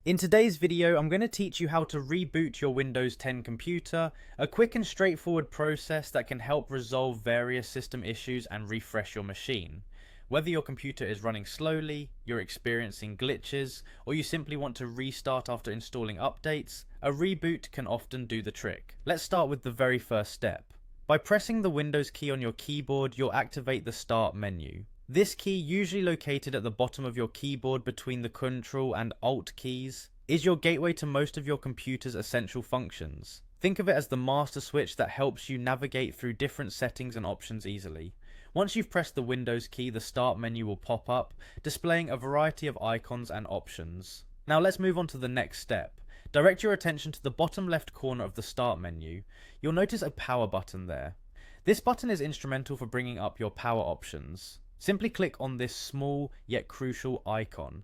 In today's video, I'm going to teach you how to reboot your Windows 10 computer, a quick and straightforward process that can help resolve various system issues and refresh your machine. Whether your computer is running slowly, you're experiencing glitches, or you simply want to restart after installing updates, a reboot can often do the trick. Let's start with the very first step. By pressing the Windows key on your keyboard, you'll activate the Start menu. This key, usually located at the bottom of your keyboard between the Ctrl and Alt keys, is your gateway to most of your computer's essential functions. Think of it as the master switch that helps you navigate through different settings and options easily. Once you've pressed the Windows key, the Start menu will pop up, displaying a variety of icons and options. Now let's move on to the next step. Direct your attention to the bottom left corner of the Start menu. You'll notice a power button there. This button is instrumental for bringing up your power options. Simply click on this small yet crucial icon.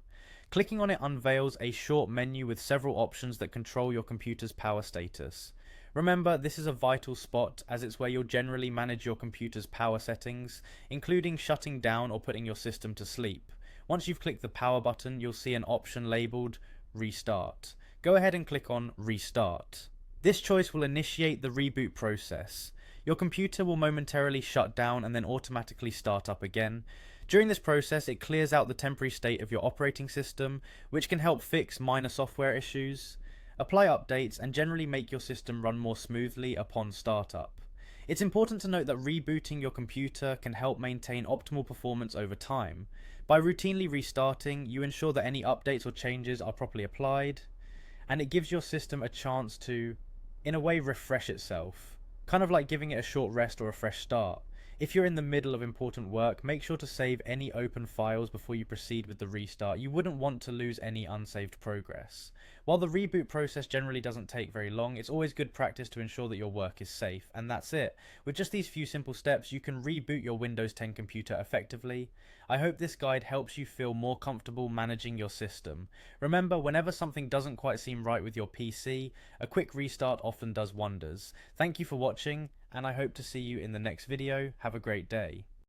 Clicking on it unveils a short menu with several options that control your computer's power status. Remember, this is a vital spot as it's where you'll generally manage your computer's power settings, including shutting down or putting your system to sleep. Once you've clicked the power button, you'll see an option labeled Restart. Go ahead and click on Restart. This choice will initiate the reboot process. Your computer will momentarily shut down and then automatically start up again. During this process, it clears out the temporary state of your operating system, which can help fix minor software issues, apply updates, and generally make your system run more smoothly upon startup. It's important to note that rebooting your computer can help maintain optimal performance over time. By routinely restarting, you ensure that any updates or changes are properly applied, and it gives your system a chance to, in a way, refresh itself. Kind of like giving it a short rest or a fresh start. If you're in the middle of important work, make sure to save any open files before you proceed with the restart. You wouldn't want to lose any unsaved progress. While the reboot process generally doesn't take very long, it's always good practice to ensure that your work is safe. And that's it. With just these few simple steps, you can reboot your Windows 10 computer effectively. I hope this guide helps you feel more comfortable managing your system. Remember, whenever something doesn't quite seem right with your PC, a quick restart often does wonders. Thank you for watching, and I hope to see you in the next video. Have a great day.